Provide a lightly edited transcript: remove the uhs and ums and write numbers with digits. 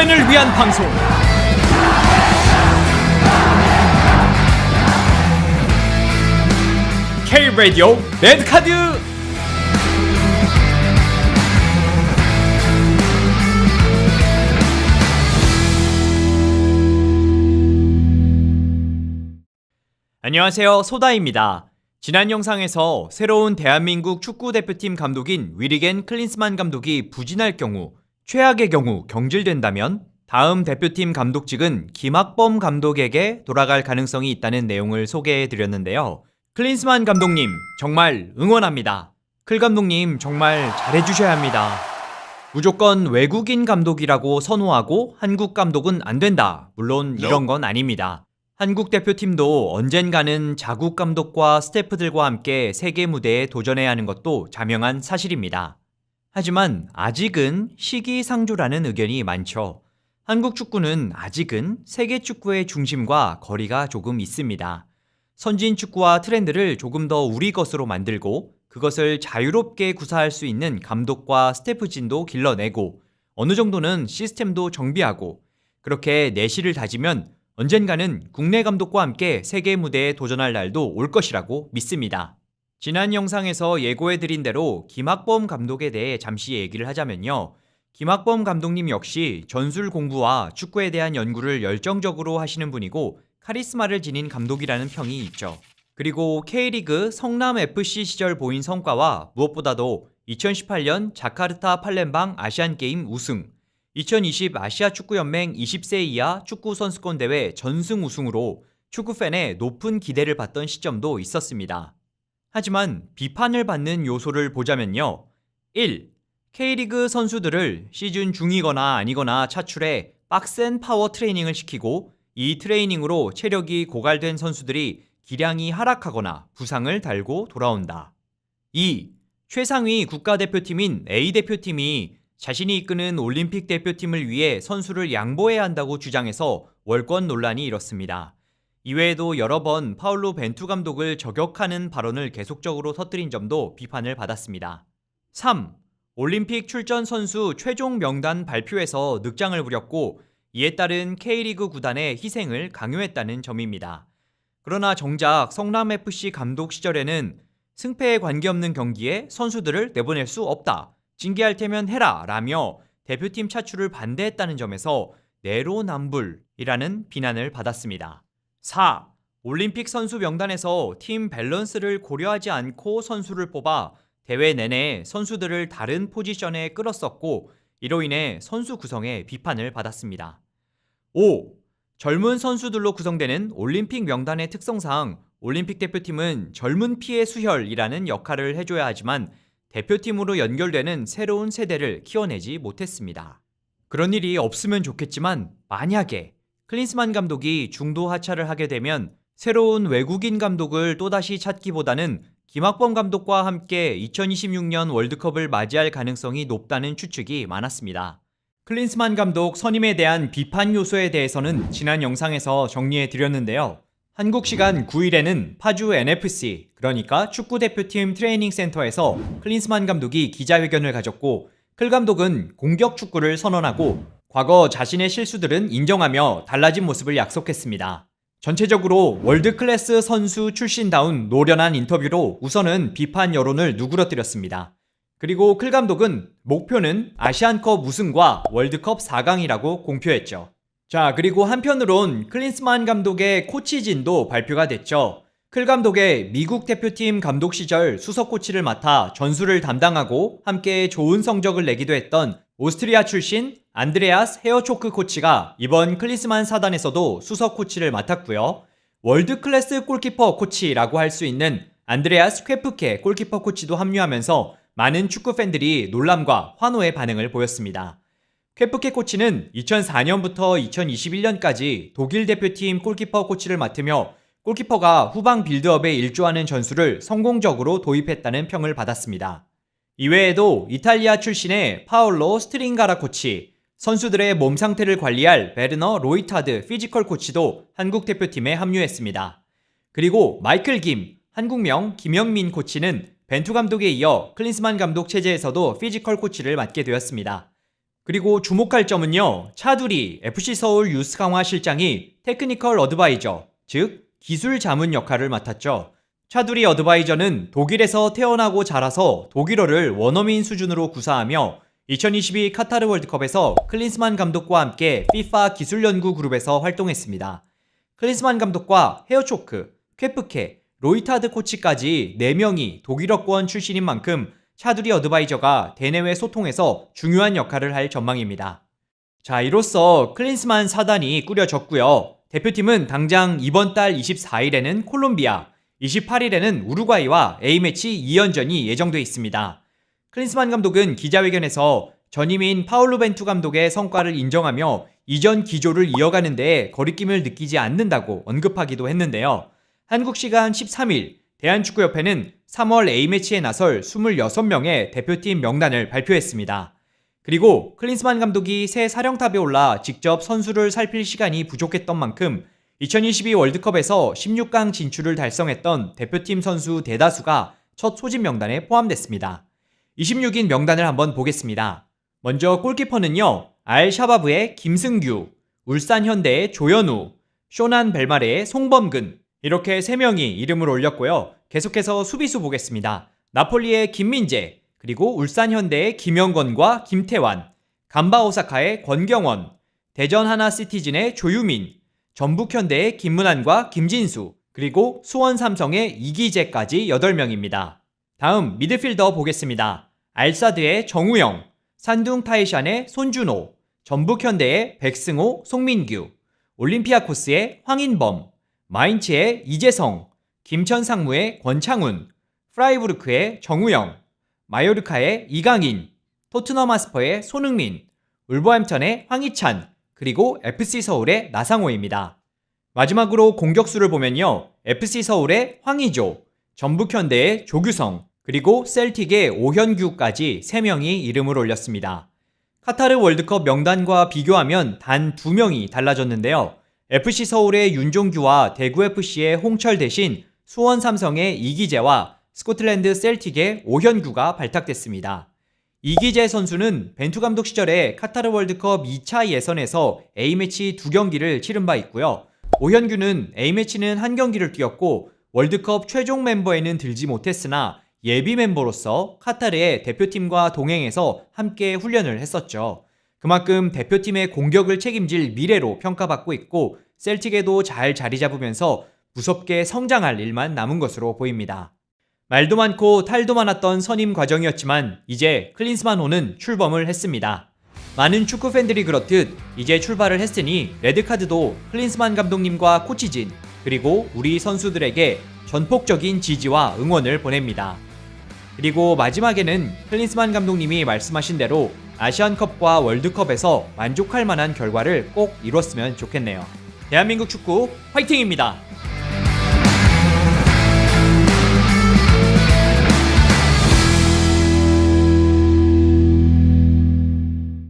축구팬을 위한 방송 K-Radio 레드카드. 안녕하세요, 소다입니다. 지난 영상에서 새로운 대한민국 축구대표팀 감독인 위리겐 클린스만 감독이 부진할 경우, 최악의 경우 경질된다면 다음 대표팀 감독직은 김학범 감독에게 돌아갈 가능성이 있다는 내용을 소개해드렸는데요. 클린스만 감독님 정말 응원합니다. 클 감독님 정말 잘해주셔야 합니다. 무조건 외국인 감독이라고 선호하고 한국 감독은 안 된다. 물론 이런 건 아닙니다. 한국 대표팀도 언젠가는 자국 감독과 스태프들과 함께 세계 무대에 도전해야 하는 것도 자명한 사실입니다. 하지만 아직은 시기상조라는 의견이 많죠. 한국 축구는 아직은 세계 축구의 중심과 거리가 조금 있습니다. 선진 축구와 트렌드를 조금 더 우리 것으로 만들고 그것을 자유롭게 구사할 수 있는 감독과 스태프진도 길러내고 어느 정도는 시스템도 정비하고 그렇게 내실을 다지면 언젠가는 국내 감독과 함께 세계 무대에 도전할 날도 올 것이라고 믿습니다. 지난 영상에서 예고해드린 대로 김학범 감독에 대해 잠시 얘기를 하자면요. 김학범 감독님 역시 전술 공부와 축구에 대한 연구를 열정적으로 하시는 분이고 카리스마를 지닌 감독이라는 평이 있죠. 그리고 K리그 성남FC 시절 보인 성과와 무엇보다도 2018년 자카르타 팔렘방 아시안게임 우승, 2020 아시아축구연맹 20세 이하 축구선수권대회 전승 우승으로 축구팬의 높은 기대를 받던 시점도 있었습니다. 하지만 비판을 받는 요소를 보자면요. 1. K리그 선수들을 시즌 중이거나 아니거나 차출해 빡센 파워 트레이닝을 시키고 이 트레이닝으로 체력이 고갈된 선수들이 기량이 하락하거나 부상을 달고 돌아온다. 2. 최상위 국가대표팀인 A대표팀이 자신이 이끄는 올림픽 대표팀을 위해 선수를 양보해야 한다고 주장해서 월권 논란이 일었습니다. 이외에도 여러 번 파울로 벤투 감독을 저격하는 발언을 계속적으로 터뜨린 점도 비판을 받았습니다. 3. 올림픽 출전 선수 최종 명단 발표에서 늑장을 부렸고 이에 따른 K리그 구단의 희생을 강요했다는 점입니다. 그러나 정작 성남FC 감독 시절에는 승패에 관계없는 경기에 선수들을 내보낼 수 없다. 징계할 테면 해라 라며 대표팀 차출을 반대했다는 점에서 내로남불이라는 비난을 받았습니다. 4. 올림픽 선수 명단에서 팀 밸런스를 고려하지 않고 선수를 뽑아 대회 내내 선수들을 다른 포지션에 끌었었고 이로 인해 선수 구성에 비판을 받았습니다. 5. 젊은 선수들로 구성되는 올림픽 명단의 특성상 올림픽 대표팀은 젊은 피의 수혈이라는 역할을 해줘야 하지만 대표팀으로 연결되는 새로운 세대를 키워내지 못했습니다. 그런 일이 없으면 좋겠지만 만약에 클린스만 감독이 중도 하차를 하게 되면 새로운 외국인 감독을 또다시 찾기보다는 김학범 감독과 함께 2026년 월드컵을 맞이할 가능성이 높다는 추측이 많았습니다. 클린스만 감독 선임에 대한 비판 요소에 대해서는 지난 영상에서 정리해 드렸는데요. 한국 시간 9일에는 파주 NFC, 그러니까 축구대표팀 트레이닝 센터에서 클린스만 감독이 기자회견을 가졌고 클 감독은 공격 축구를 선언하고 과거 자신의 실수들은 인정하며 달라진 모습을 약속했습니다. 전체적으로 월드클래스 선수 출신다운 노련한 인터뷰로 우선은 비판 여론을 누그러뜨렸습니다. 그리고 클 감독은 목표는 아시안컵 우승과 월드컵 4강이라고 공표했죠. 자, 그리고 한편으론 클린스만 감독의 코치진도 발표가 됐죠. 클 감독의 미국 대표팀 감독 시절 수석 코치를 맡아 전술을 담당하고 함께 좋은 성적을 내기도 했던 오스트리아 출신 안드레아스 헤어초크 코치가 이번 클린스만 사단에서도 수석 코치를 맡았고요. 월드클래스 골키퍼 코치라고 할 수 있는 안드레아스 퀘프케 골키퍼 코치도 합류하면서 많은 축구 팬들이 놀람과 환호의 반응을 보였습니다. 퀘프케 코치는 2004년부터 2021년까지 독일 대표팀 골키퍼 코치를 맡으며 골키퍼가 후방 빌드업에 일조하는 전술을 성공적으로 도입했다는 평을 받았습니다. 이외에도 이탈리아 출신의 파올로 스트링가라 코치, 선수들의 몸 상태를 관리할 베르너 로이타드 피지컬 코치도 한국 대표팀에 합류했습니다. 그리고 마이클 김, 한국명 김영민 코치는 벤투 감독에 이어 클린스만 감독 체제에서도 피지컬 코치를 맡게 되었습니다. 그리고 주목할 점은요, 차두리 FC 서울 유스 강화 실장이 테크니컬 어드바이저, 즉 기술 자문 역할을 맡았죠. 차두리 어드바이저는 독일에서 태어나고 자라서 독일어를 원어민 수준으로 구사하며 2022 카타르 월드컵에서 클린스만 감독과 함께 FIFA 기술연구 그룹에서 활동했습니다. 클린스만 감독과 헤어초크, 쾌프케, 로이타드 코치까지 4명이 독일어권 출신인 만큼 차두리 어드바이저가 대내외 소통에서 중요한 역할을 할 전망입니다. 자, 이로써 클린스만 사단이 꾸려졌고요. 대표팀은 당장 이번 달 24일에는 콜롬비아, 28일에는 우루과이와 A매치 2연전이 예정돼 있습니다. 클린스만 감독은 기자회견에서 전임인 파울루 벤투 감독의 성과를 인정하며 이전 기조를 이어가는 데 거리낌을 느끼지 않는다고 언급하기도 했는데요. 한국 시간 13일 대한축구협회는 3월 A매치에 나설 26명의 대표팀 명단을 발표했습니다. 그리고 클린스만 감독이 새 사령탑에 올라 직접 선수를 살필 시간이 부족했던 만큼 2022 월드컵에서 16강 진출을 달성했던 대표팀 선수 대다수가 첫 소집 명단에 포함됐습니다. 26인 명단을 한번 보겠습니다. 먼저 골키퍼는요, 알샤바브의 김승규, 울산현대의 조현우, 쇼난 벨마레의 송범근, 이렇게 3명이 이름을 올렸고요. 계속해서 수비수 보겠습니다. 나폴리의 김민재, 그리고 울산현대의 김영건과 김태환, 간바 오사카의 권경원, 대전 하나시티즌의 조유민, 전북현대의 김문환과 김진수, 그리고 수원삼성의 이기재까지 8명입니다. 다음 미드필더 보겠습니다. 알사드의 정우영, 산둥타이샨의 손준호, 전북현대의 백승호, 송민규, 올림피아코스의 황인범, 마인츠의 이재성, 김천상무의 권창훈, 프라이부르크의 정우영, 마요르카의 이강인, 토트넘 하스퍼의 손흥민, 울버햄턴의 황희찬, 그리고 FC 서울의 나상호입니다. 마지막으로 공격수를 보면요, FC 서울의 황의조, 전북현대의 조규성, 그리고 셀틱의 오현규까지 3명이 이름을 올렸습니다. 카타르 월드컵 명단과 비교하면 단 2명이 달라졌는데요. FC 서울의 윤종규와 대구FC의 홍철 대신 수원삼성의 이기재와 스코틀랜드 셀틱의 오현규가 발탁됐습니다. 이기재 선수는 벤투 감독 시절에 카타르 월드컵 2차 예선에서 A매치 2경기를 치른 바 있고요. 오현규는 A매치는 1경기를 뛰었고 월드컵 최종 멤버에는 들지 못했으나 예비 멤버로서 카타르의 대표팀과 동행해서 함께 훈련을 했었죠. 그만큼 대표팀의 공격을 책임질 미래로 평가받고 있고 셀틱에도 잘 자리 잡으면서 무섭게 성장할 일만 남은 것으로 보입니다. 말도 많고 탈도 많았던 선임 과정이었지만 이제 클린스만호는 출범을 했습니다. 많은 축구 팬들이 그렇듯 이제 출발을 했으니 레드카드도 클린스만 감독님과 코치진 그리고 우리 선수들에게 전폭적인 지지와 응원을 보냅니다. 그리고 마지막에는 클린스만 감독님이 말씀하신 대로 아시안컵과 월드컵에서 만족할 만한 결과를 꼭 이뤘으면 좋겠네요. 대한민국 축구 화이팅입니다.